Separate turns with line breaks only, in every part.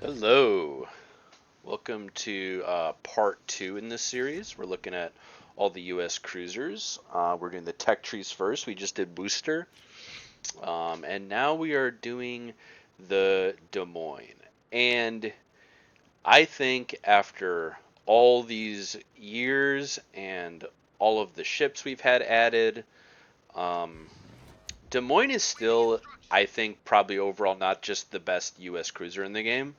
Hello, welcome to part two in this series. We're looking at all the U.S. cruisers. We're doing the tech trees first. We just did Worcester, and now we are doing the Des Moines. And I think after all these years and all of the ships we've had added, um, Des Moines is still, I think, probably overall not just the best U.S. cruiser in the game.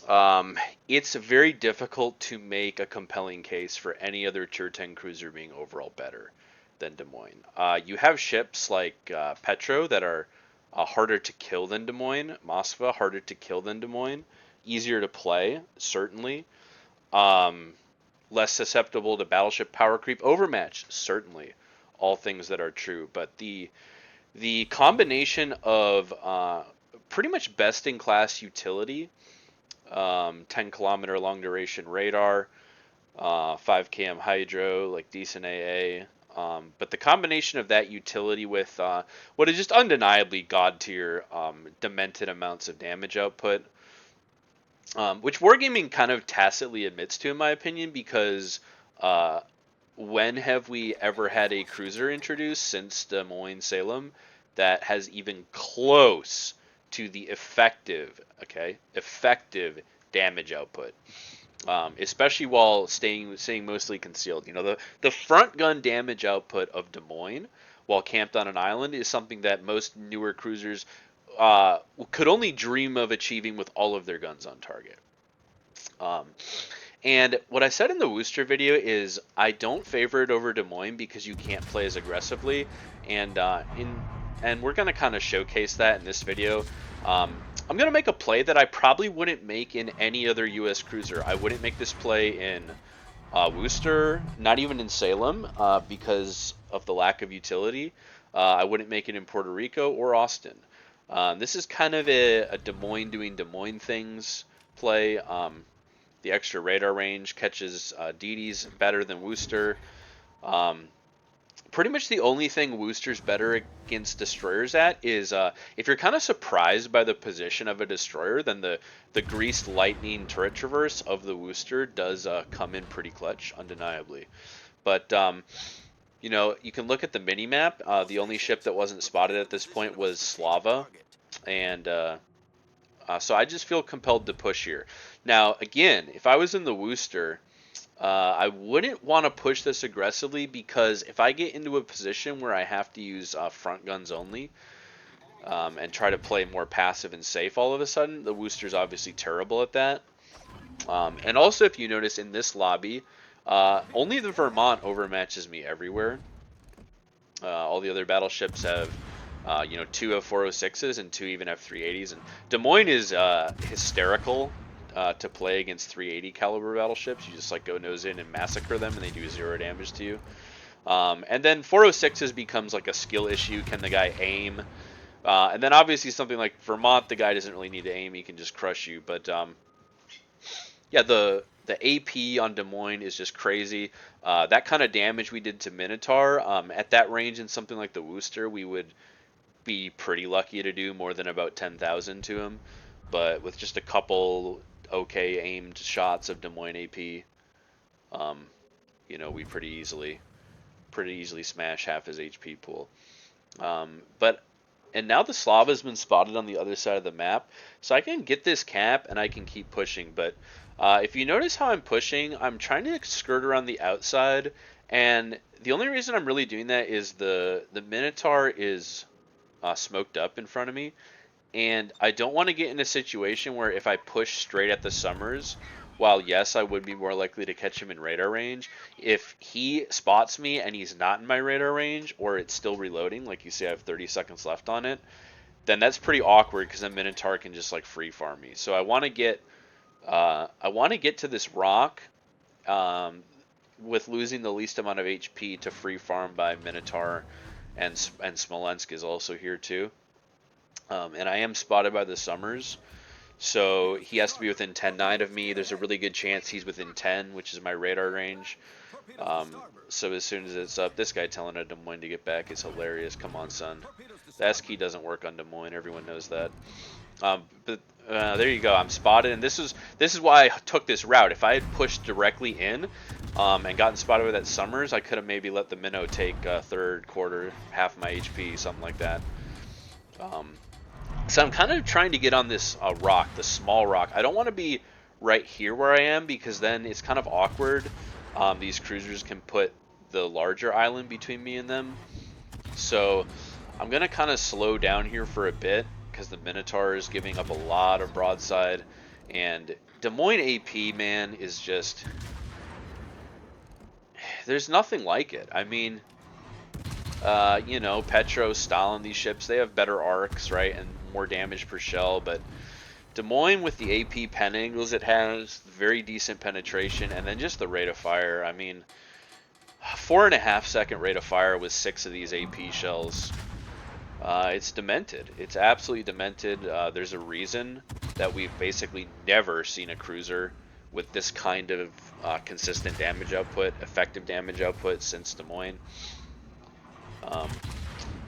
Um, it's very difficult to make a compelling case for any other Tier 10 cruiser being overall better than Des Moines. You have ships like Petro that are harder to kill than Des Moines, Moskva harder to kill than Des Moines, easier to play, certainly. Um, Less susceptible to battleship power creep, overmatch, certainly. All things that are true, but the combination of pretty much best in class utility, 10-kilometer long duration radar, 5 km hydro, like decent AA. But the combination of that utility with what is just undeniably god tier, demented amounts of damage output, which Wargaming kind of tacitly admits to, in my opinion, because uh, when have we ever had a cruiser introduced since Des Moines Salem that has even close to the effective damage output, especially while staying mostly concealed. The front gun damage output of Des Moines while camped on an island is something that most newer cruisers uh, could only dream of achieving with all of their guns on target. Um, and what I said in the Worcester video is I don't favor it over Des Moines because you can't play as aggressively, and and we're gonna kind of showcase that in this video. I'm gonna make a play that I probably wouldn't make in any other U.S. cruiser. I wouldn't make this play in Worcester, not even in Salem, because of the lack of utility. I wouldn't make it in Puerto Rico or Austin. This is kind of a Des Moines doing Des Moines things play. The extra radar range catches DDs better than Worcester. Um, Pretty much the only thing Worcester's better against destroyers at is if you're kind of surprised by the position of a destroyer, then the greased lightning turret traverse of the Worcester does come in pretty clutch, undeniably. But you can look at the mini map. The only ship that wasn't spotted at this point was Slava, and so I just feel compelled to push here. Now, again, if I was in the Worcester, I wouldn't want to push this aggressively because if I get into a position where I have to use front guns only, and try to play more passive and safe all of a sudden, the Worcester's obviously terrible at that. And also, if you notice in this lobby, only the Vermont overmatches me everywhere. All the other battleships have, two F406s and two even F380s. And Des Moines is hysterical to play against 380 caliber battleships. You just like go nose in and massacre them, and they do 0 damage to you. And then 406s becomes like a skill issue. Can the guy aim? And then obviously something like Vermont, the guy doesn't really need to aim; he can just crush you. But yeah, the AP on Des Moines is just crazy. That kind of damage we did to Minotaur at that range in something like the Worcester, we would be pretty lucky to do more than about 10,000 to him. But with just a couple okay aimed shots of Des Moines AP, um, we pretty easily smash half his HP pool. But and now the Slava's been spotted on the other side of the map, so I can get this cap and I can keep pushing. But if you notice how I'm pushing, I'm trying to skirt around the outside, and the only reason I'm really doing that is the Minotaur is smoked up in front of me, and I don't want to get in a situation where if I push straight at the Summers, while yes, I would be more likely to catch him in radar range, if he spots me and he's not in my radar range, or it's still reloading, like you say I have 30 seconds left on it, then that's pretty awkward because then Minotaur can just like free farm me. So I want to get to this rock, um, with losing the least amount of HP to free farm by Minotaur, and Smolensk is also here too. And I am spotted by the Summers, so he has to be within 10-9 of me. There's a really good chance he's within 10, which is my radar range. So as soon as it's up, this guy telling a Des Moines to get back is hilarious. Come on, son. The S key doesn't work on Des Moines. Everyone knows that. But there you go. I'm spotted, and this is why I took this route. If I had pushed directly in, and gotten spotted with that Summers, I could have maybe let the minnow take third, quarter, half my HP, something like that. Um, so I'm kind of trying to get on this rock, the small rock. I don't want to be right here where I am because then it's kind of awkward. These cruisers can put the larger island between me and them. So I'm going to kind of slow down here for a bit because the Minotaur is giving up a lot of broadside. And Des Moines AP, man, is just... There's nothing like it. I mean, you know, Petro, Stalin, these ships, they have better arcs, right? And more damage per shell. But Des Moines with the AP pen angles it has, very decent penetration. And then just the rate of fire. I mean, 4.5-second rate of fire with 6 of these AP shells. It's demented. It's absolutely demented. There's a reason that we've basically never seen a cruiser with this kind of consistent damage output, effective damage output since Des Moines.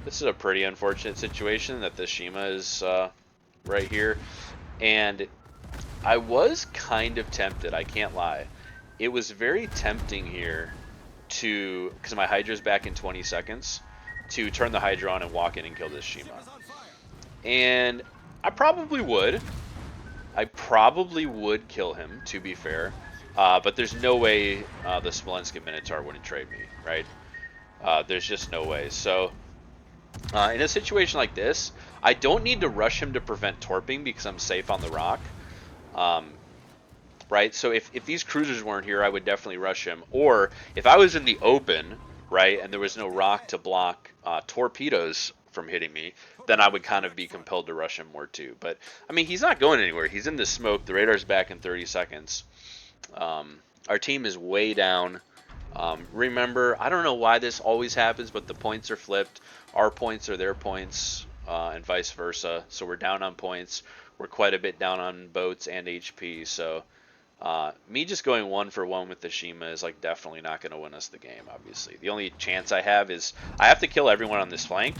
This is a pretty unfortunate situation that the Shima is right here. And I was kind of tempted, I can't lie. It was very tempting here to, because my Hydra's back in 20 seconds, to turn the Hydra on and walk in and kill this Shima. And I probably would. I probably would kill him, to be fair. But there's no way the Smolensk Minotaur wouldn't trade me, right? There's just no way. So, in a situation like this, I don't need to rush him to prevent torping because I'm safe on the rock. Right? So if these cruisers weren't here, I would definitely rush him. Or if I was in the open, right, and there was no rock to block torpedoes from hitting me, then I would kind of be compelled to rush him more too. But, I mean, he's not going anywhere. He's in the smoke. The radar's back in 30 seconds. Our team is way down. Remember, I don't know why this always happens, but the points are flipped. Our points are their points, and vice versa. So we're down on points. We're quite a bit down on boats and HP. So me just going 1-for-1 with the Shima is like definitely not going to win us the game, obviously. The only chance I have is I have to kill everyone on this flank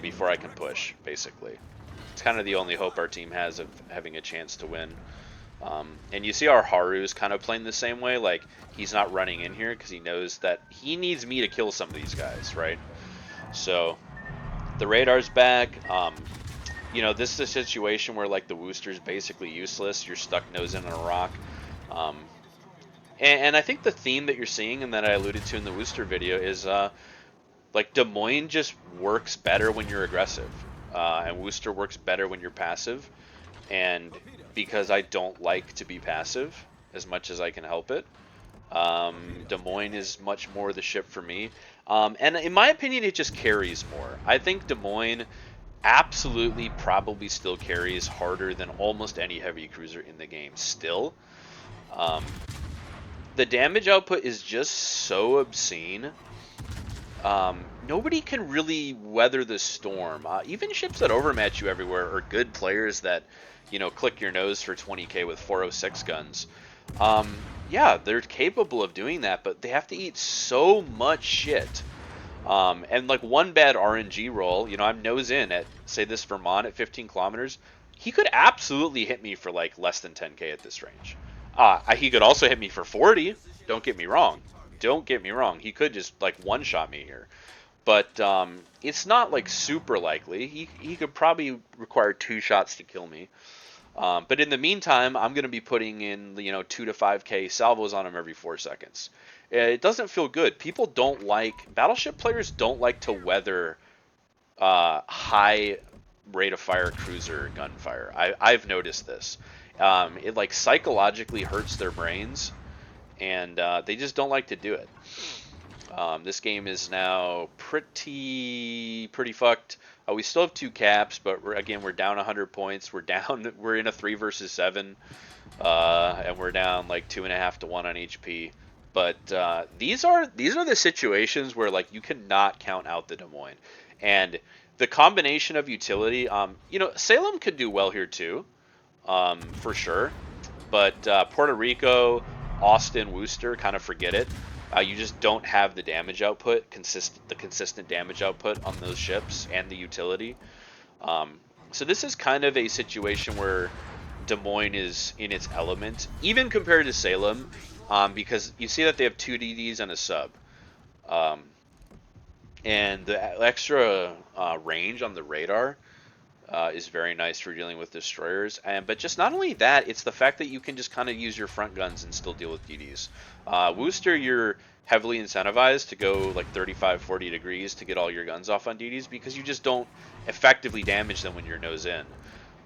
before I can push, basically. It's kind of the only hope our team has of having a chance to win. And you see our Haru is kind of playing the same way. Like, he's not running in here because he knows that he needs me to kill some of these guys, right? So, the radar's back. You know, this is a situation where, like, the Worcester's basically useless. You're stuck nosing on a rock. And I think the theme that you're seeing and that I alluded to in the Worcester video is, like, Des Moines just works better when you're aggressive. And Worcester works better when you're passive. And because I don't like to be passive as much as I can help it, Des Moines is much more the ship for me. And in my opinion, it just carries more. I think Des Moines absolutely probably still carries harder than almost any heavy cruiser in the game still. The damage output is just so obscene. Nobody can really weather the storm. Even ships that overmatch you everywhere are good players that, you know, click your nose for 20k with 406 guns. Yeah, they're capable of doing that, but they have to eat so much shit. And like one bad RNG roll, you know, I'm nose in at, say, this Vermont at 15 kilometers. He could absolutely hit me for like less than 10k at this range. He could also hit me for 40. Don't get me wrong. Don't get me wrong. He could just like one-shot me here. But it's not like super likely. He could probably require 2 shots to kill me. But in the meantime, I'm going to be putting in, you know, 2 to 5k salvos on him every 4 seconds. It doesn't feel good. People don't like, battleship players don't like to weather high rate of fire cruiser gunfire. I've noticed this. It like psychologically hurts their brains, and they just don't like to do it. This game is now pretty fucked. We still have 2 caps, but we're down 100 points. We're in a 3 versus 7, and we're down like 2.5 to 1 on HP. But these are the situations where like you cannot count out the Des Moines, and the combination of utility. You know, Salem could do well here too, for sure. But Puerto Rico, Austin, Worcester, kind of forget it. You just don't have the damage output, the consistent damage output on those ships and the utility. So this is kind of a situation where Des Moines is in its element, even compared to Salem, because you see that they have two DDs and a sub. Um, and the extra range on the radar is very nice for dealing with destroyers. And but just not only that, it's the fact that you can just kind of use your front guns and still deal with DDs. Worcester, you're heavily incentivized to go like 35, 40 degrees to get all your guns off on DDs because you just don't effectively damage them when you're nose in.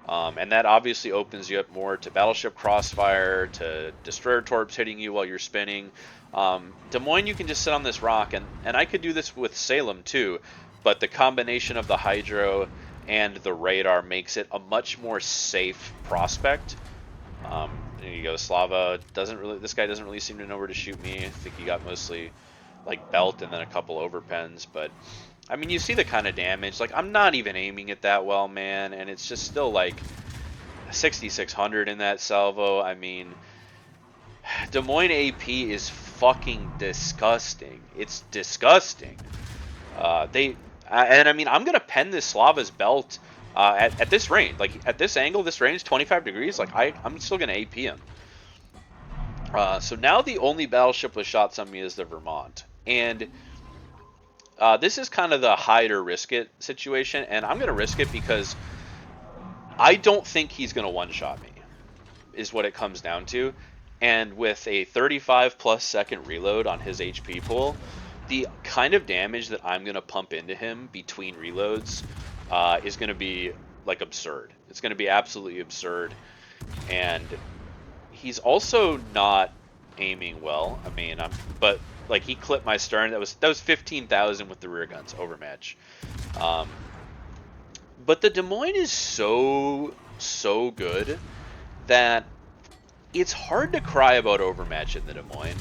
And that obviously opens you up more to battleship crossfire, to destroyer torps hitting you while you're spinning. Des Moines, you can just sit on this rock, and I could do this with Salem too, but the combination of the hydro and the radar makes it a much more safe prospect. There you go, Slava doesn't really. This guy doesn't really seem to know where to shoot me. I think he got mostly like belt and then a couple overpens, but I mean, you see the kind of damage. Like, I'm not even aiming it that well, man, and it's just still like 6,600 in that salvo. I mean, Des Moines AP is fucking disgusting. It's disgusting. And I mean, I'm gonna pen this Slava's belt at this range, like at this angle, this range, 25 degrees. Like I'm still gonna AP him. So now the only battleship with shots on me is the Vermont, and this is kind of the hide or risk it situation, and I'm gonna risk it because I don't think he's gonna one shot me. Is what it comes down to. And with a 35 plus second reload on his HP pool, the kind of damage that I'm going to pump into him between reloads is going to be like absurd. It's going to be absolutely absurd. And he's also not aiming well. I mean, but like he clipped my stern. That was 15,000 with the rear guns overmatch. Um, but the Des Moines is so good that it's hard to cry about overmatch in the Des Moines.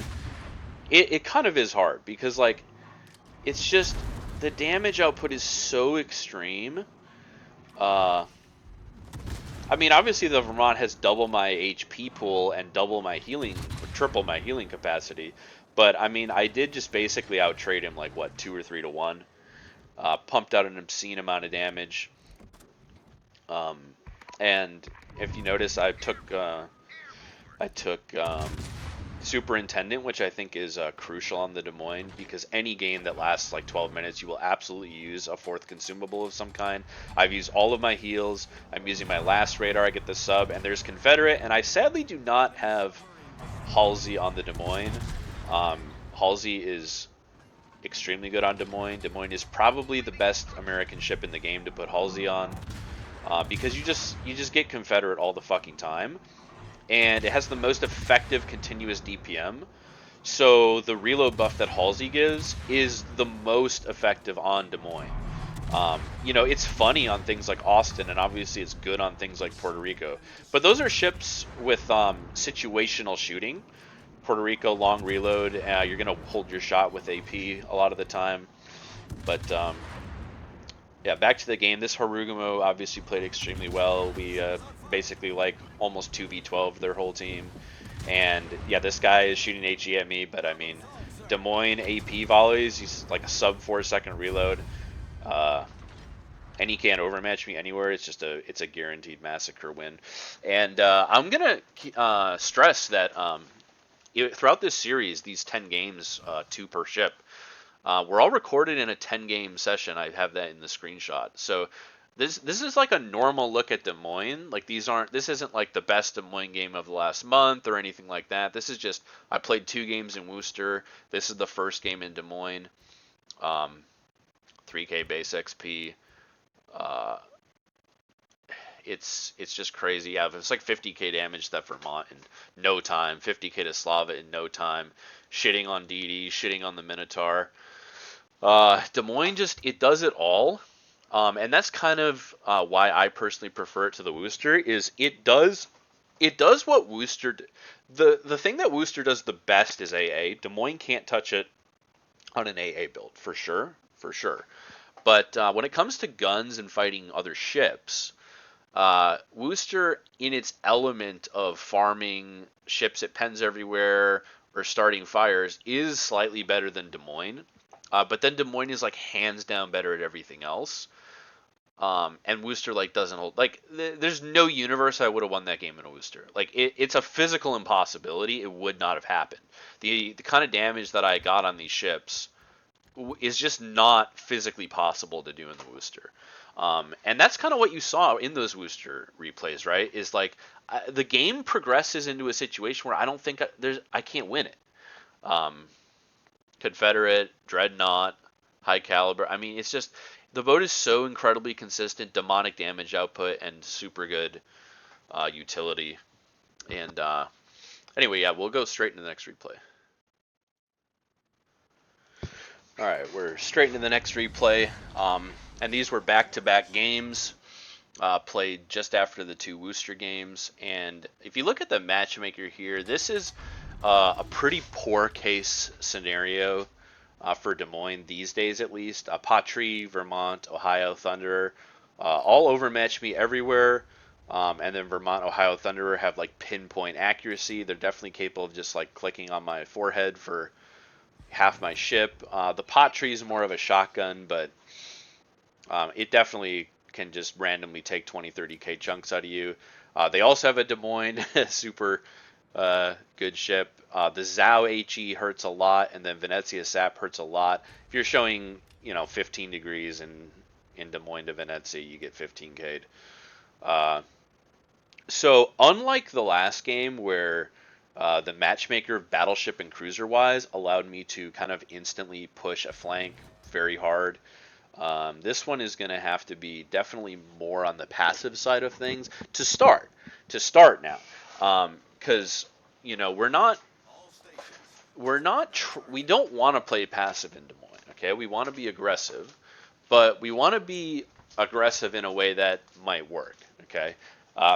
It kind of is hard because like it's just the damage output is so extreme. Uh, I mean, obviously the Vermont has double my HP pool and double my healing, triple my healing capacity. But I mean, I did just basically out trade him like what 2 or 3 to 1. Pumped out an obscene amount of damage. Um, and if you notice, I took Superintendent, which I think is crucial on the Des Moines, because any game that lasts like 12 minutes, you will absolutely use a fourth consumable of some kind. I've used all of my heals. I'm using my last radar. I get the sub, and there's Confederate, and I sadly do not have Halsey on the Des Moines. Halsey is extremely good on Des Moines. Des Moines is probably the best American ship in the game to put Halsey on, because you just get Confederate all the fucking time, and it has the most effective continuous DPM. So the reload buff that Halsey gives is the most effective on Des Moines. It's funny on things like Austin, and obviously it's good on things like Puerto Rico. But those are ships with situational shooting. Puerto Rico, long reload. You're going to hold your shot with AP a lot of the time. But yeah, back to the game. This Harugumo obviously played extremely well. We basically like almost 2v12 their whole team. And yeah, this guy is shooting HE at me, but I mean, Des Moines AP volleys, he's like a sub 4 second reload. Uh, and he can't overmatch me anywhere. It's a guaranteed massacre win. And I'm gonna stress that throughout this series, these 10 games, 2 per ship, we're all recorded in a 10-game session. I have that in the screenshot. So this is like a normal look at Des Moines. Like this isn't like the best Des Moines game of the last month or anything like that. This is just I played 2 games in Worcester. This is the first game in Des Moines. 3K base XP. Uh, it's just crazy. Yeah, it's like 50k damage to that Vermont in no time. 50k to Slava in no time. Shitting on DD, shitting on the Minotaur. Des Moines it does it all, and that's kind of why I personally prefer it to the Worcester. Is it does what Worcester the thing that Worcester does the best is AA. Des Moines can't touch it on an AA build for sure, for sure. But when it comes to guns and fighting other ships, Worcester in its element of farming ships at pens everywhere or starting fires is slightly better than Des Moines. But then Des Moines is like hands down better at everything else. And Worcester like doesn't hold like there's no universe I would have won that game in a Worcester. Like it's a physical impossibility. It would not have happened. The kind of damage that I got on these ships is just not physically possible to do in the Worcester. And that's kind of what you saw in those Worcester replays, right? Is like the game progresses into a situation where I don't think I can't win it. Um, Confederate, Dreadnought, High Caliber. I mean, it's just the boat is so incredibly consistent, demonic damage output, and super good utility. And anyway, yeah, we'll go straight into the next replay. All right, we're straight into the next replay. And these were back-to-back games played just after the two Worcester games. And if you look at the matchmaker here, this is a pretty poor case scenario for Des Moines these days, at least. Patry, Vermont, Ohio Thunderer, all overmatch me everywhere. And then Vermont, Ohio Thunderer have like pinpoint accuracy. They're definitely capable of just like clicking on my forehead for half my ship. The Patry is more of a shotgun, but it definitely can just randomly take 20, 30k chunks out of you. They also have a Des Moines super good ship. The Zhao HE hurts a lot, and then Venezia Sap hurts a lot. If you're showing 15 degrees in Des Moines to Venezia, you get 15k'd. So unlike the last game where the matchmaker battleship and cruiser wise allowed me to kind of instantly push a flank very hard, this one is going to have to be definitely more on the passive side of things to start now, because we don't want to play passive in Des Moines. Okay, we want to be aggressive, but we want to be aggressive in a way that might work. Okay,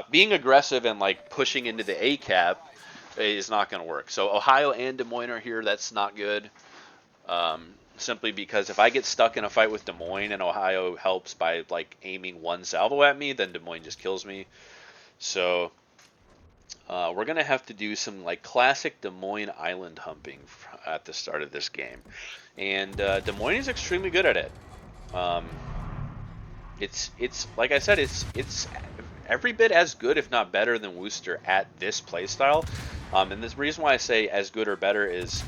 being aggressive and like pushing into the A cap is not going to work. So Ohio and Des Moines are here. That's not good. Simply because if I get stuck in a fight with Des Moines and Ohio helps by like aiming one salvo at me, then Des Moines just kills me. So we're gonna have to do some like classic Des Moines island humping at the start of this game, and Des Moines is extremely good at it. It's like I said, it's every bit as good, if not better, than Worcester at this playstyle. And the reason why I say as good or better is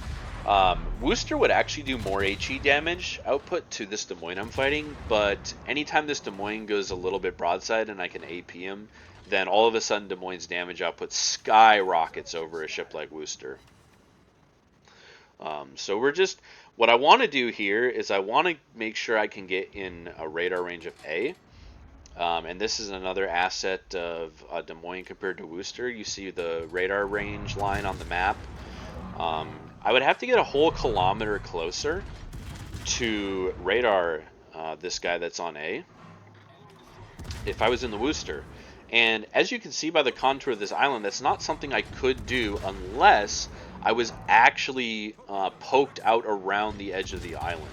Worcester would actually do more HE damage output to this Des Moines I'm fighting, but anytime this Des Moines goes a little bit broadside and I can AP him, then all of a sudden Des Moines' damage output skyrockets over a ship like Worcester. So what I want to do here is I want to make sure I can get in a radar range of A. And this is another asset of Des Moines compared to Worcester. You see the radar range line on the map. I would have to get a whole kilometer closer to radar this guy that's on A if I was in the Worcester. And as you can see by the contour of this island, that's not something I could do unless I was actually poked out around the edge of the island.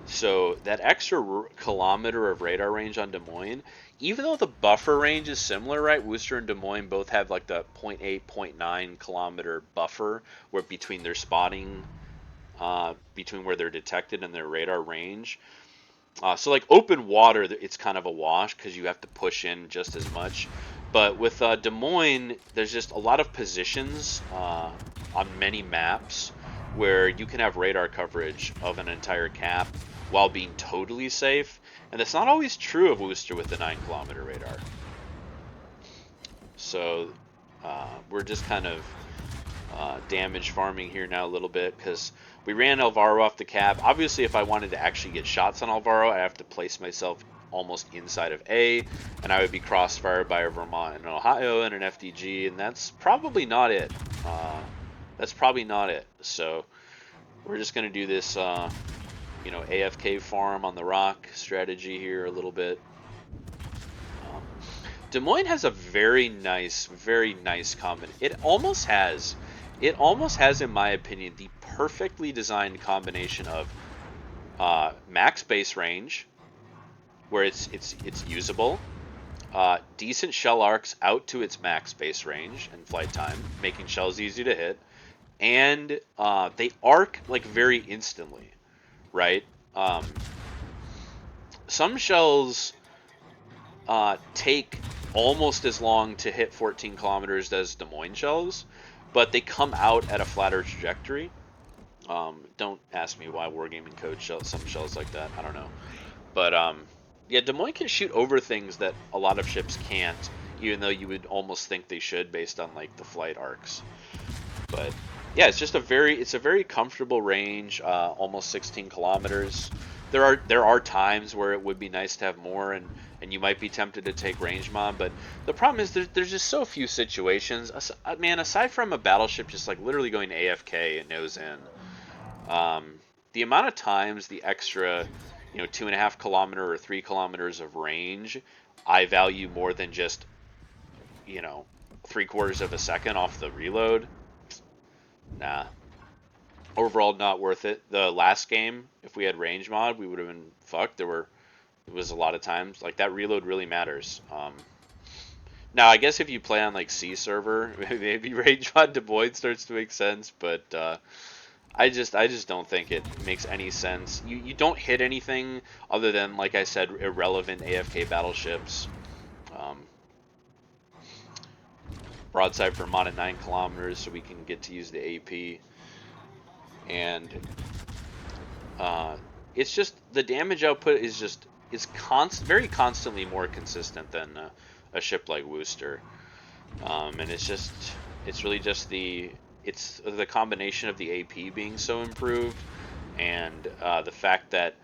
So that extra kilometer of radar range on Des Moines, even though the buffer range is similar, right? Worcester and Des Moines both have like the 0.8, 0.9 kilometer buffer where between their spotting, between where they're detected and their radar range. So like open water, it's kind of a wash because you have to push in just as much. But with Des Moines, there's just a lot of positions on many maps where you can have radar coverage of an entire cap while being totally safe. And that's not always true of Worcester with the 9-kilometer radar. So we're just kind of damage farming here now a little bit because we ran Alvaro off the cap. Obviously, if I wanted to actually get shots on Alvaro, I have to place myself almost inside of A, and I would be crossfired by a Vermont and Ohio and an FDG, and that's probably not it. So we're just going to do this, AFK farm on the rock strategy here a little bit. Des Moines has a very nice combination. It almost has, in my opinion, the perfectly designed combination of max base range, where it's usable, decent shell arcs out to its max base range and flight time, making shells easy to hit, and they arc like very instantly, right? Some shells take almost as long to hit 14 kilometers as Des Moines shells, but they come out at a flatter trajectory. Don't ask me why Wargaming codes some shells like that. I don't know. But yeah, Des Moines can shoot over things that a lot of ships can't, even though you would almost think they should based on like the flight arcs. But yeah, it's a very comfortable range, almost 16 kilometers. There are times where it would be nice to have more, and you might be tempted to take range mod, but the problem is there's just so few situations. Man, aside from a battleship just like literally going AFK and nose in, the amount of times the extra, 2.5 kilometer or 3 kilometers of range, I value more than just, 3/4 of a second off the reload. Nah. Overall, not worth it. The last game, if we had range mod, we would have been fucked. It was a lot of times like that reload really matters. Now I guess if you play on like C server, maybe range mod Des Moines starts to make sense, but I just don't think it makes any sense. You don't hit anything other than, like I said, irrelevant AFK battleships. Um, broadside for mod at 9 kilometers, so we can get to use the AP. And it's just the damage output is very constantly more consistent than a ship like Worcester. And it's really just it's the combination of the AP being so improved, and the fact that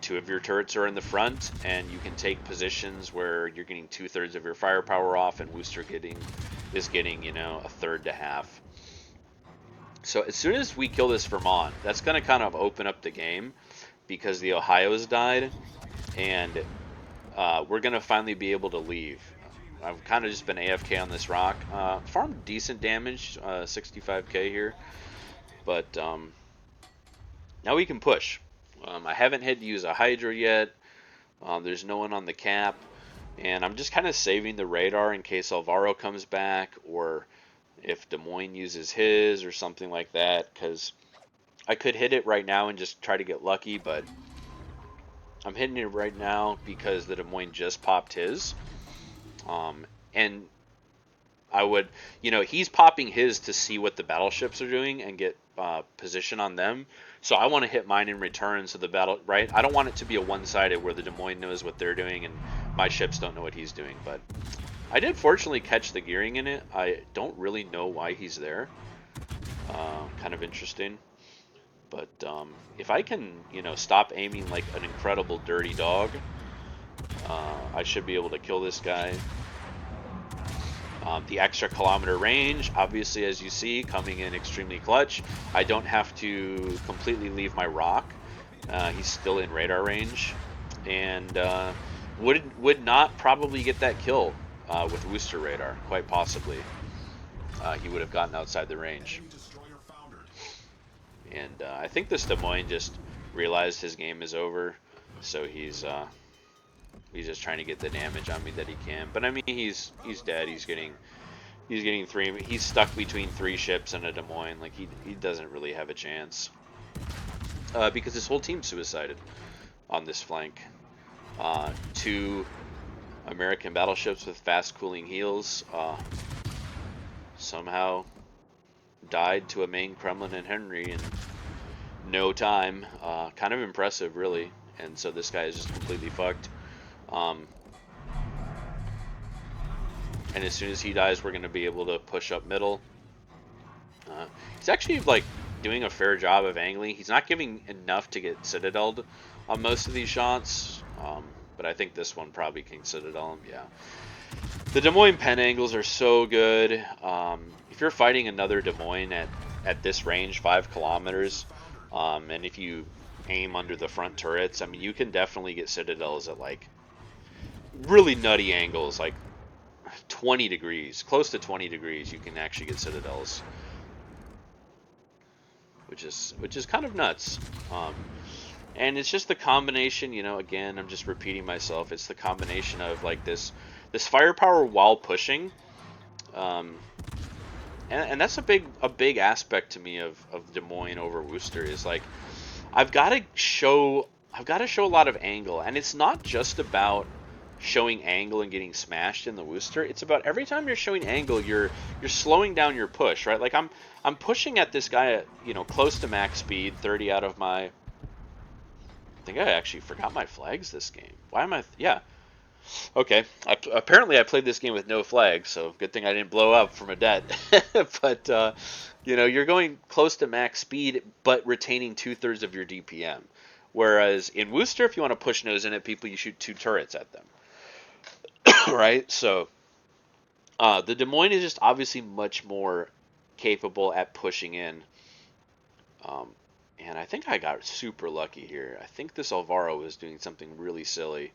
2 of your turrets are in the front, and you can take positions where you're getting 2/3 of your firepower off, and Worcester is getting 1/3 to half. So as soon as we kill this Vermont, that's going to kind of open up the game, because the Ohio's died, and we're going to finally be able to leave. I've kind of just been AFK on this rock. Farmed decent damage, 65k here, but now we can push. I haven't had to use a Hydra yet. There's no one on the cap, and I'm just kind of saving the radar in case Alvaro comes back, or if Des Moines uses his or something like that, because I could hit it right now and just try to get lucky, but I'm hitting it right now because the Des Moines just popped his. And I would, he's popping his to see what the battleships are doing and get position on them. So I want to hit mine in return, so the battle, right? I don't want it to be a one-sided where the Des Moines knows what they're doing and my ships don't know what he's doing. But I did fortunately catch the gearing in it. I don't really know why he's there. Kind of interesting. But if I can, stop aiming like an incredible dirty dog, I should be able to kill this guy. The extra kilometer range, obviously, as you see, coming in extremely clutch. I don't have to completely leave my rock. He's still in radar range, and would not probably get that kill with Worcester radar, quite possibly. He would have gotten outside the range. And I think this Des Moines just realized his game is over, so he's just trying to get the damage on me that he can. But I mean, he's dead. He's getting 3. He's stuck between 3 ships and a Des Moines. Like he doesn't really have a chance because his whole team suicided on this flank. 2 American battleships with fast cooling heals somehow died to a main Kremlin and Henry in no time. Kind of impressive, really. And so this guy is just completely fucked. And as soon as he dies, we're going to be able to push up middle. He's actually like doing a fair job of angling. He's not giving enough to get citadeled on most of these shots, but I think this one probably can citadel him. Yeah, the Des Moines pen angles are so good. If you're fighting another Des Moines at this range, 5 kilometers, and if you aim under the front turrets, I mean, you can definitely get citadels at like really nutty angles, like 20 degrees, close to 20 degrees. You can actually get citadels, which is kind of nuts. And it's just the combination, again, I'm just repeating myself. It's the combination of like this firepower while pushing, and that's a big aspect to me of Des Moines over Worcester, is like I've got to show a lot of angle, and it's not just about showing angle and getting smashed in the Worcester. It's about every time you're showing angle, you're slowing down your push, right? Like I'm pushing at this guy at, you know, close to max speed, 30 out of my. I think I actually forgot my flags this game. Why am I? Yeah. Okay. Apparently I played this game with no flags, so good thing I didn't blow up from a debt. But you know, you're going close to max speed, but retaining 2/3 of your DPM. Whereas in Worcester, if you want to push nose in at people, you shoot 2 turrets at them. Right? So the Des Moines is just obviously much more capable at pushing in. Um, and I think I got super lucky here. I think this Alvaro was doing something really silly.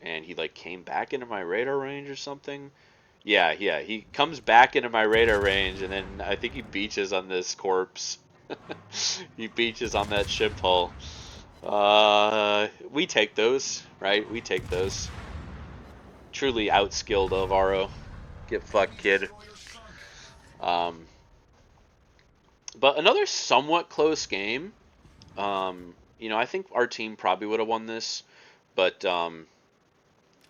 And he like came back into my radar range or something. Yeah, he comes back into my radar range, and then I think he beaches on this corpse. He beaches on that ship hull. We take those, right? We take those. Truly outskilled Alvaro. Get fucked, kid. Um, but another somewhat close game. You know, I think our team probably would have won this, but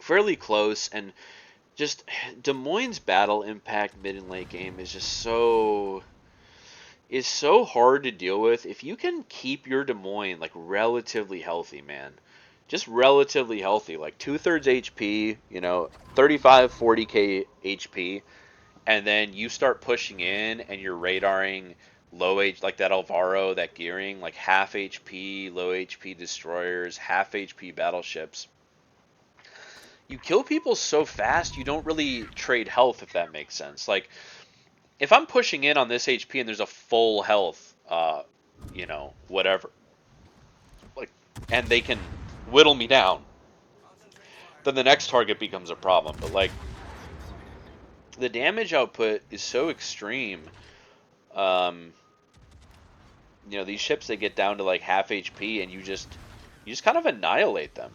fairly close. And just Des Moines' battle impact mid and late game is so hard to deal with. If you can keep your Des Moines like relatively healthy, man, just relatively healthy, like 2/3 HP, you know, 35, 40k HP, and then you start pushing in and you're radaring low H like that Alvaro, that gearing, like half HP, low HP destroyers, half HP battleships. You kill people so fast you don't really trade health, if that makes sense. Like if I'm pushing in on this HP and there's a full health, you know, whatever, like, and they can whittle me down, then the next target becomes a problem. But like the damage output is so extreme. Um, you know, these ships, they get down to like half HP and you just kind of annihilate them.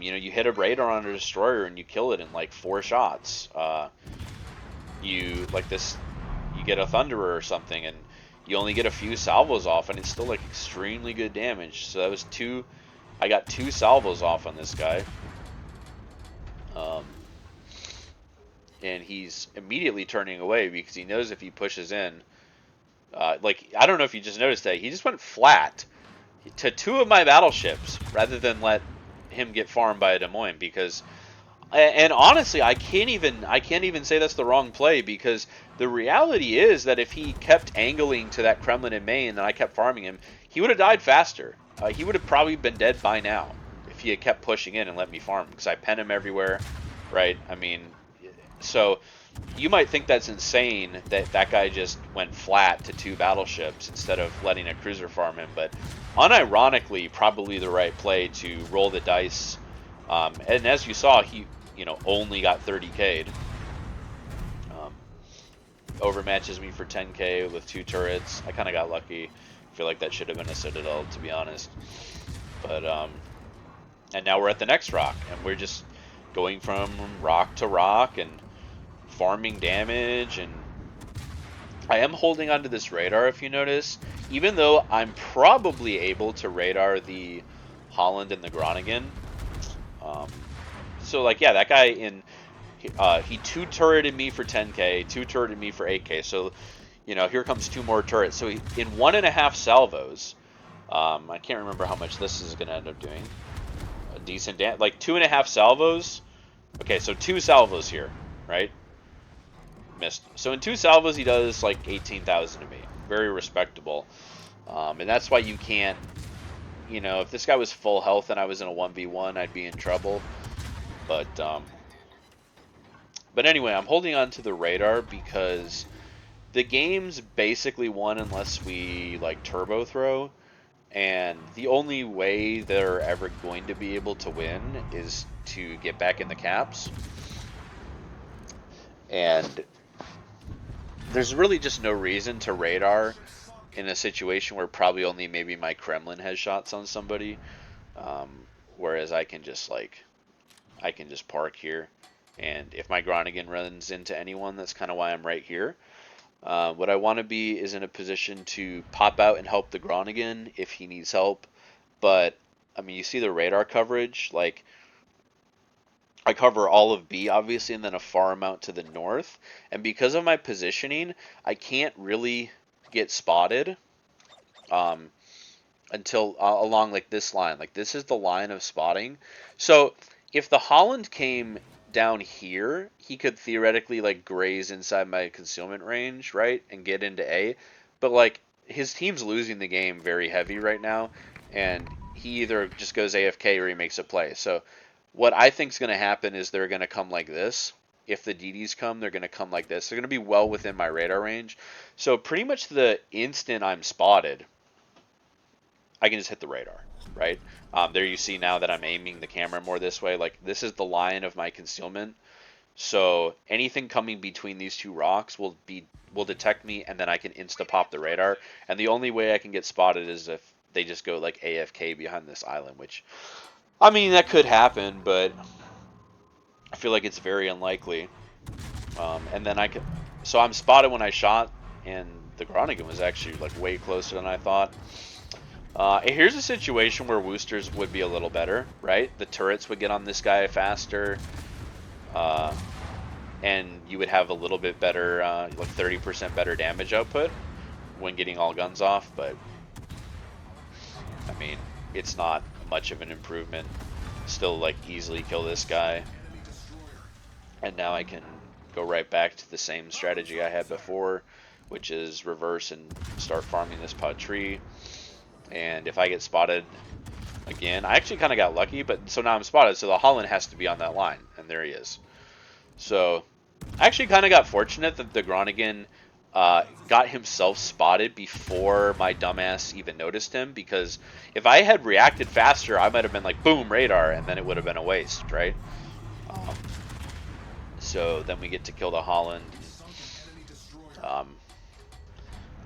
You know, you hit a radar on a destroyer and you kill it in like 4 shots. You like this, you get a thunderer or something and you only get a few salvos off, and it's still like extremely good damage. So that was two. I got 2 salvos off on this guy. Um, and he's immediately turning away because he knows if he pushes in, like I don't know if you just noticed that he just went flat to 2 of my battleships rather than let him get farmed by a Des Moines. Because and honestly, I can't even say that's the wrong play, because the reality is that if he kept angling to that Kremlin in Maine and I kept farming him, he would have died faster. He would have probably been dead by now if he had kept pushing in and let me farm him, because I pen him everywhere, right? I mean, so you might think that's insane that that guy just went flat to 2 battleships instead of letting a cruiser farm him, but unironically, probably the right play to roll the dice. And as you saw, he, you know, only got 30k'd. Overmatches me for 10k with 2 turrets. I kind of got lucky. I feel like that should have been a Citadel, to be honest. But and now we're at the next rock, and we're just going from rock to rock and farming damage. And I am holding onto this radar, if you notice, even though I'm probably able to radar the Holland and the Groningen. So like, yeah, that guy he 2 turreted me for 10k, 2 turreted me for 8k. So, you know, here comes 2 more turrets. So in 1.5 salvos, I can't remember how much this is going to end up doing. A decent like 2.5 salvos. Okay, so 2 salvos here, right? Missed. So in 2 salvos, he does like 18,000 to me. Very respectable. And that's why you can't, you know, if this guy was full health and I was in a 1v1, I'd be in trouble. But anyway, I'm holding on to the radar because the game's basically won unless we like turbo throw, and the only way they're ever going to be able to win is to get back in the caps. And there's really just no reason to radar in a situation where probably only maybe my Kremlin has shots on somebody, whereas I can just park here. And if my Groningen runs into anyone, that's kind of why I'm right here. What I want to be is in a position to pop out and help the Groningen if he needs help. But, I mean, you see the radar coverage. Like, I cover all of B, obviously, and then a far amount to the north. And because of my positioning, I can't really get spotted um, until along like this line. Like this is the line of spotting. So if the Holland came down here, he could theoretically like graze inside my concealment range, right, and get into A. But like his team's losing the game very heavy right now, and he either just goes AFK or he makes a play. So what I think is going to happen is they're going to come like this. If the DDs come, they're going to come like this. They're going to be well within my radar range. So pretty much the instant I'm spotted, I can just hit the radar, right? There you see now that I'm aiming the camera more this way. Like this is the line of my concealment. So anything coming between these two rocks will detect me, and then I can insta pop the radar. And the only way I can get spotted is if they just go like AFK behind this island, which I mean that could happen, but I feel like it's very unlikely. And then I could, so I'm spotted when I shot, and the Groningen was actually like way closer than I thought. Here's a situation where Worcester's would be a little better, right? The turrets would get on this guy faster, uh, and you would have a little bit better, like 30% better damage output when getting all guns off. But I mean, it's not much of an improvement. Still, like easily kill this guy, and now I can go right back to the same strategy I had before, which is reverse and start farming this pod tree. And if I get spotted again, I actually kind of got lucky, but so now I'm spotted, so the Holland has to be on that line, and there he is. So I actually kind of got fortunate that the Groningen got himself spotted before my dumbass even noticed him, because if I had reacted faster, I might have been like, boom, radar, and then it would have been a waste, right? Um, so then we get to kill the Holland. Um,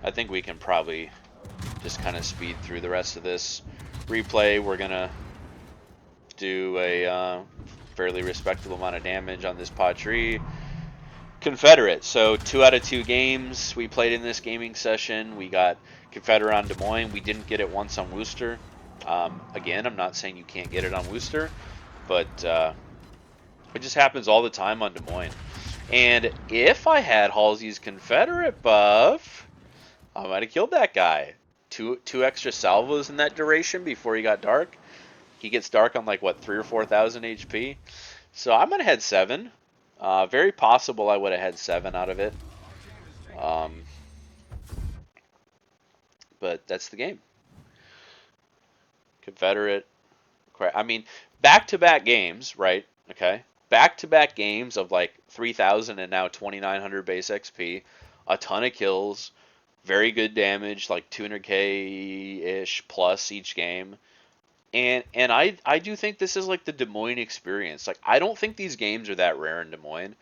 I think we can probably just kind of speed through the rest of this replay. We're going to do a fairly respectable amount of damage on this pod tree. Confederate. So 2 out of 2 games we played in this gaming session. We got Confederate on Des Moines. We didn't get it once on Worcester. Again, I'm not saying you can't get it on Worcester, but it just happens all the time on Des Moines. And if I had Halsey's Confederate buff, I might have killed that guy. Two extra salvos in that duration before he got dark. He gets dark on like what 3 or 4,000 HP. So I might have had 7. Very possible I would have had 7 out of it. Um, but that's the game. Confederate. I mean, back-to-back games, right? Okay. Back-to-back games of like 3,000 and now 2,900 base XP. A ton of kills. Very good damage, like 200k-ish plus each game. And I do think this is like the Des Moines experience. Like I don't think these games are that rare in Des Moines.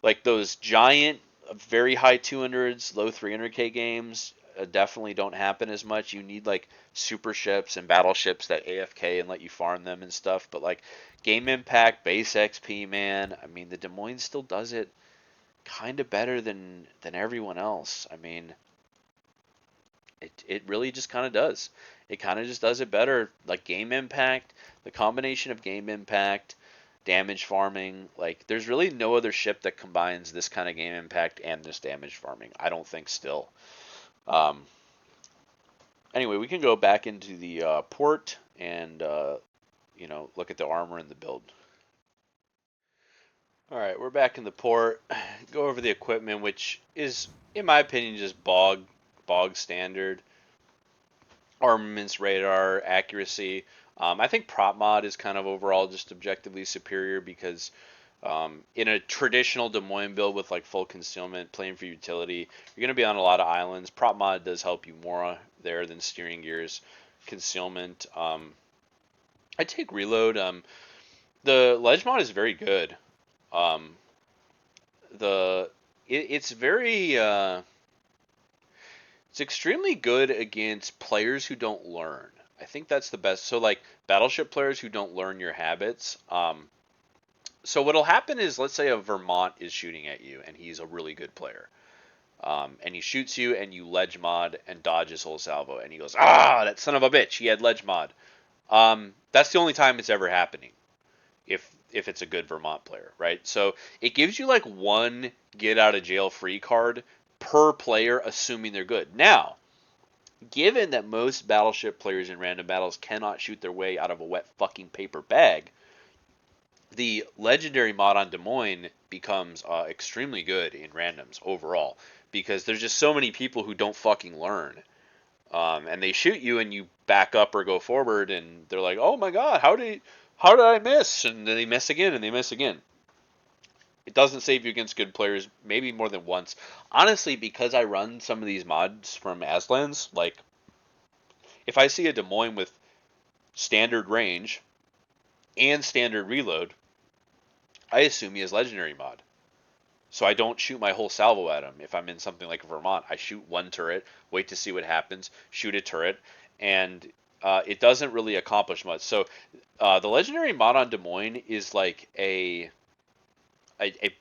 Like those giant, very high 200s, low 300k games definitely don't happen as much. You need like super ships and battleships that AFK and let you farm them and stuff. But like game impact, base XP, man. I mean, the Des Moines still does it kind of better than everyone else. I mean, it really just kind of does. It kind of just does it better. Like game impact, the combination of game impact, damage farming, like there's really no other ship that combines this kind of game impact and this damage farming. I don't think still. Um, anyway, we can go back into the port and look at the armor and the build. All right, we're back in the port. Go over the equipment, which is, in my opinion, just bog standard. Armaments, radar, accuracy. I think prop mod is kind of overall just objectively superior because in a traditional Des Moines build with like full concealment, playing for utility, you're going to be on a lot of islands. Prop mod does help you more there than steering gears, concealment. I take reload. The ledge mod is very good. Um, it's very it's extremely good against players who don't learn. I think that's the best. So like battleship players who don't learn your habits. So what'll happen is, let's say a Vermont is shooting at you and he's a really good player. And he shoots you and you ledge mod and dodge his whole salvo and he goes, ah, that son of a bitch, he had ledge mod. That's the only time it's ever happening. If if it's a good Vermont player, right? So it gives you like one get out of jail free card per player, assuming they're good. Now, given that most battleship players in random battles cannot shoot their way out of a wet fucking paper bag, the legendary mod on Des Moines becomes extremely good in randoms overall because there's just so many people who don't fucking learn. And they shoot you and you back up or go forward and they're like, oh my god, how did I miss? And then they miss again and they miss again. It doesn't save you against good players, maybe more than once. Honestly, because I run some of these mods from Aslan's, like if I see a Des Moines with standard range and standard reload, I assume he has legendary mod. So I don't shoot my whole salvo at him. If I'm in something like Vermont, I shoot one turret, wait to see what happens, shoot a turret, and it doesn't really accomplish much. So the legendary mod on Des Moines is like a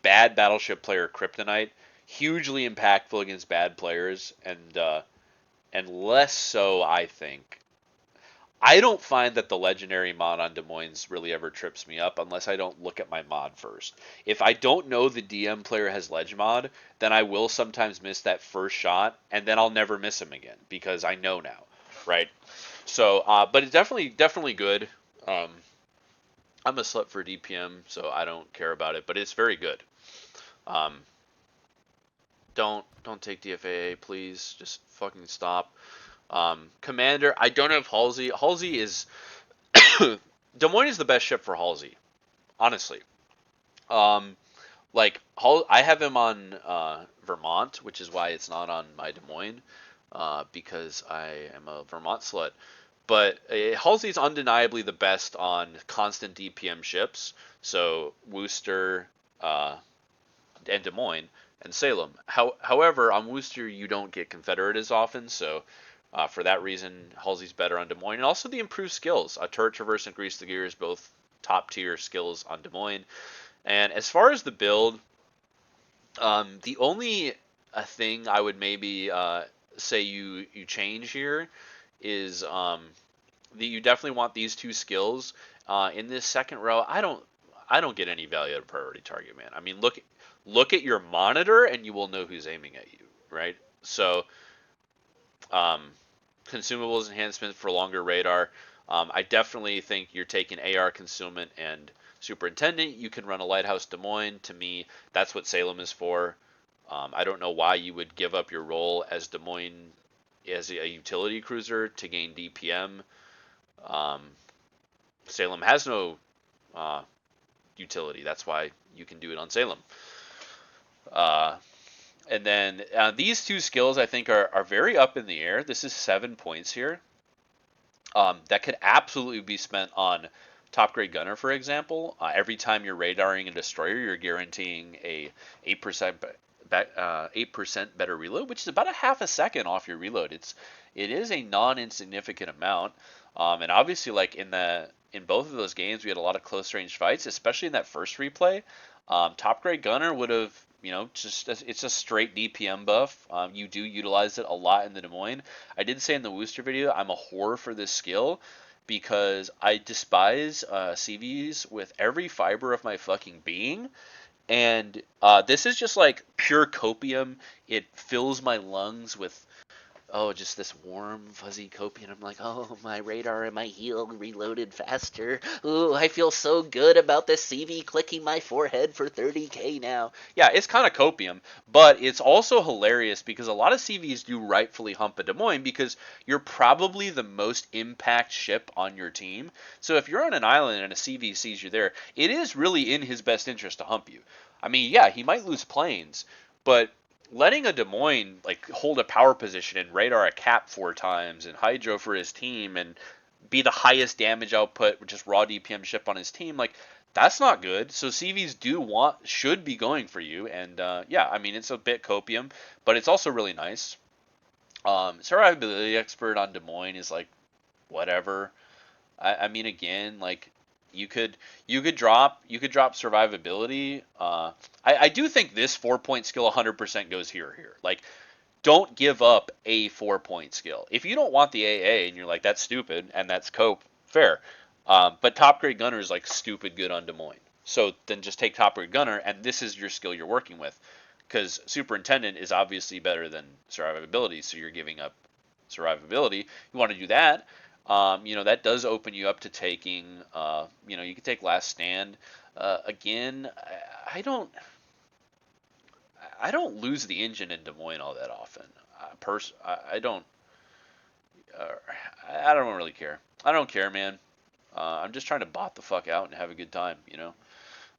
bad battleship player kryptonite, hugely impactful against bad players, and less so, I think. I don't find that the legendary mod on Des Moines really ever trips me up unless I don't look at my mod first. If I don't know the DM player has ledge mod, then I will sometimes miss that first shot, and then I'll never miss him again because I know now, right? So, but it's definitely good. Um, I'm a slut for DPM, so I don't care about it, but it's very good. Um, don't take DFAA, please. Just fucking stop. Commander, I don't have Halsey. Halsey is Des Moines is the best ship for Halsey, honestly. Um, like I have him on Vermont, which is why it's not on my Des Moines, because I am a Vermont slut. But Halsey's undeniably the best on constant DPM ships. So Worcester, uh, and Des Moines and Salem. However, on Worcester you don't get Confederate as often, so for that reason Halsey's better on Des Moines. And also the improved skills. A turret traverse and grease the gears, both top tier skills on Des Moines. And as far as the build, the only thing I would maybe say you change here is that you definitely want these two skills in this second row. I don't get any value out of priority target man. I mean, look at your monitor and you will know who's aiming at you, right? So um, consumables enhancement for longer radar. I definitely think you're taking AR concealment and superintendent. You can run a lighthouse Des Moines. To me, that's what Salem is for. I don't know why you would give up your role as Des Moines as a utility cruiser to gain DPM. Um, Salem has no uh, utility. That's why you can do it on Salem. Uh, and then these two skills I think are very up in the air. This is 7 points here. That could absolutely be spent on top grade gunner, for example. Every time you're radaring a destroyer, you're guaranteeing a 8% 8% better reload, which is about a half a second off your reload. It is a non-insignificant amount. And obviously, like in both of those games, we had a lot of close range fights, especially in that first replay. Top grade gunner would have, it's a straight DPM buff. You do utilize it a lot in the Des Moines. I did say in the Worcester video, I'm a whore for this skill because I despise CVs with every fiber of my fucking being. And this is just like pure copium. It fills my lungs with just this warm, fuzzy copium. I'm like, oh, my radar and my heel reloaded faster. Ooh, I feel so good about this CV clicking my forehead for 30k now. Yeah, it's kind of copium, but it's also hilarious because a lot of CVs do rightfully hump a Des Moines because you're probably the most impact ship on your team. So if you're on an island and a CV sees you there, it is really in his best interest to hump you. I mean, yeah, he might lose planes, but letting a Des Moines like hold a power position and radar a cap 4 times and hydro for his team and be the highest damage output, which is raw DPM ship on his team, like that's not good. So CVs should be going for you, and yeah, I mean it's a bit copium, but it's also really nice. Survivability expert on Des Moines is like whatever. I mean again, like you could drop survivability. I do think this 4 point skill 100% goes here or here. Like don't give up a 4 point skill. If you don't want the AA and you're like that's stupid and that's cope, fair. But top grade gunner is like stupid good on Des Moines. So then just take top grade gunner, and this is your skill you're working with. Because superintendent is obviously better than survivability, so you're giving up survivability. You want to do that. That does open you up to taking. You can take last stand. Again, I don't lose the engine in Des Moines all that often. I don't. Uh, I don't really care. I don't care, man. I'm just trying to bot the fuck out and have a good time.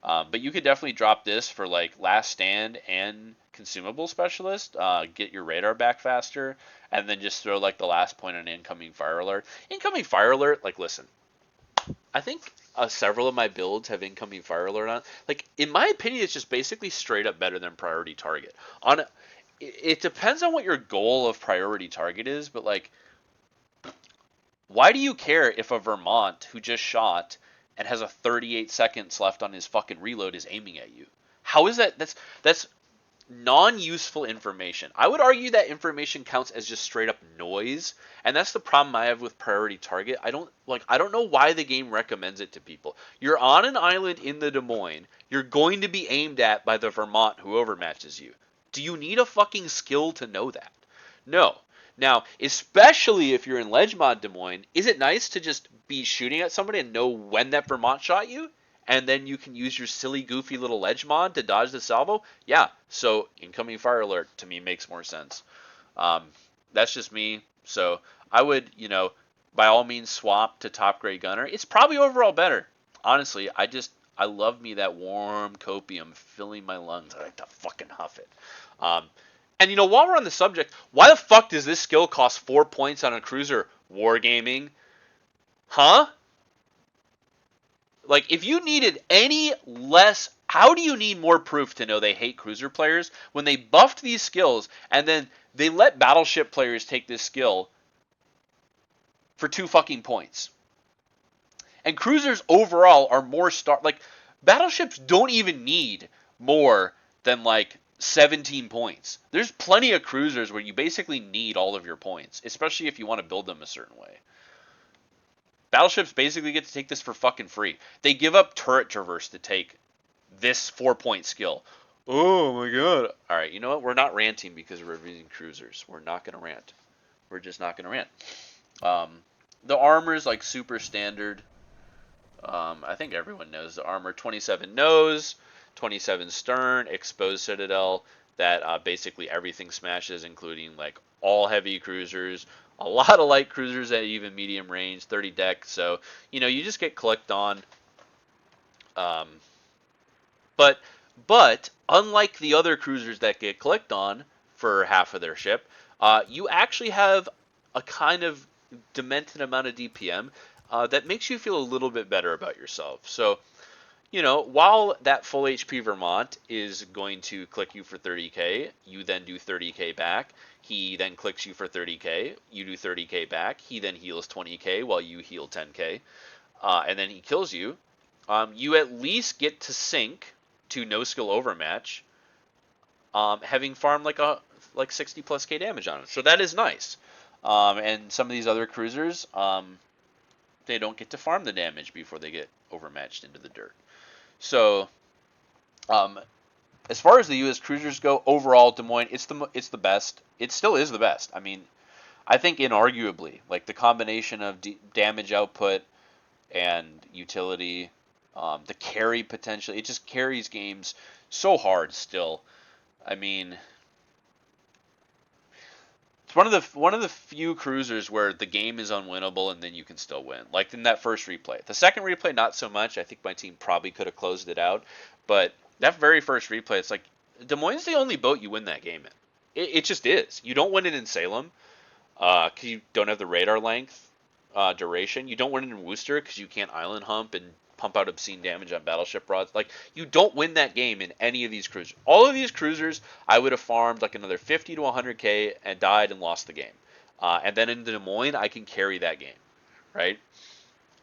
But you could definitely drop this for like last stand and consumable specialist. Get your radar back faster, and then just throw like the last point on incoming fire alert. Incoming fire alert. Like, listen, I think several of my builds have incoming fire alert on. Like, in my opinion, it's just basically straight up better than priority target. It depends on what your goal of priority target is, but like, why do you care if a Vermont who just shot and has a 38 seconds left on his fucking reload is aiming at you? How is that? That's non-useful information. I would argue that information counts as just straight up noise, and that's the problem I have with priority target. I don't know why the game recommends it to people. You're on an island in the Des Moines. You're going to be aimed at by the Vermont who overmatches you. Do you need a fucking skill to know that? No. Now, especially if you're in Ledge Mod Des Moines, is it nice to just be shooting at somebody and know when that Vermont shot you? And then you can use your silly, goofy little ledge mod to dodge the salvo? Yeah, so incoming fire alert to me makes more sense. Um, that's just me. So I would, by all means swap to top grade gunner. It's probably overall better. Honestly, I love me that warm copium filling my lungs. I like to fucking huff it. And while we're on the subject, why the fuck does this skill cost 4 points on a cruiser? Wargaming? Huh? Like, if you needed any less, how do you need more proof to know they hate cruiser players when they buffed these skills and then they let battleship players take this skill for 2 fucking points? And cruisers overall are more like, battleships don't even need more than like 17 points. There's plenty of cruisers where you basically need all of your points, especially if you want to build them a certain way. Battleships basically get to take this for fucking free. They give up turret traverse to take this 4-point skill. Oh my god. Alright, you know what? We're not ranting because we're reviewing cruisers. We're not going to rant. We're just not going to rant. The armor is like super standard. I think everyone knows the armor. 27 nose, 27 stern, exposed citadel. That basically everything smashes, including like all heavy cruisers, a lot of light cruisers at even medium range, 30 deck. So you just get clicked on. Um, but unlike the other cruisers that get clicked on for half of their ship, you actually have a kind of demented amount of DPM that makes you feel a little bit better about yourself. So, while that full HP Vermont is going to click you for 30k, you then do 30k back. He then clicks you for 30k, you do 30k back. He then heals 20k while you heal 10k, and then he kills you. You at least get to sync to no skill overmatch, having farmed like 60 plus k damage on it. So that is nice. And some of these other cruisers, they don't get to farm the damage before they get overmatched into the dirt. So, as far as the U.S. cruisers go, overall, Des Moines, it's the best. It still is the best. I mean, I think inarguably, like the combination of damage output and utility, the carry potential, it just carries games so hard still. I mean, it's one of the few cruisers where the game is unwinnable and then you can still win. Like in that first replay. The second replay, not so much. I think my team probably could have closed it out. But that very first replay, it's like Des Moines is the only boat you win that game in. It just is. You don't win it in Salem because you don't have the radar length duration. You don't win it in Worcester because you can't island hump and pump out obscene damage on battleship rods. Like, you don't win that game in any of these cruisers. All of these cruisers, I would have farmed like another 50 to 100k and died and lost the game. And then in Des Moines, I can carry that game, right?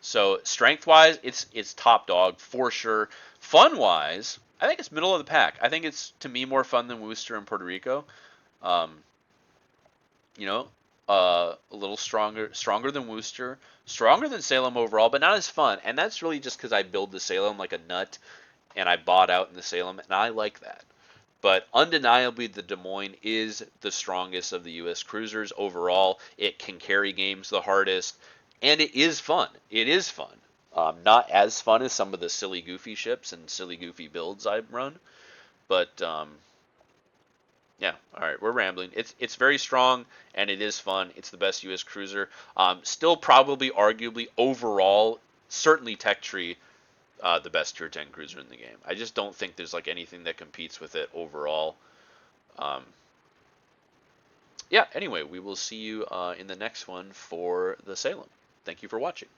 So strength-wise, it's top dog for sure. Fun-wise, I think it's middle of the pack. I think it's, to me, more fun than Worcester and Puerto Rico. Um, a little stronger than Worcester, stronger than Salem overall, but not as fun. And that's really just because I build the Salem like a nut, and I bought out in the Salem, and I like that. But undeniably, the Des Moines is the strongest of the U.S. cruisers overall. It can carry games the hardest, and it is fun. It is fun. Not as fun as some of the silly, goofy ships and silly, goofy builds I've run, but yeah. All right, we're rambling. It's very strong and it is fun. It's the best U.S. cruiser. Still, probably, arguably, overall, certainly Tech Tree, the best Tier 10 cruiser in the game. I just don't think there's like anything that competes with it overall. Um, yeah. Anyway, we will see you in the next one for the Salem. Thank you for watching.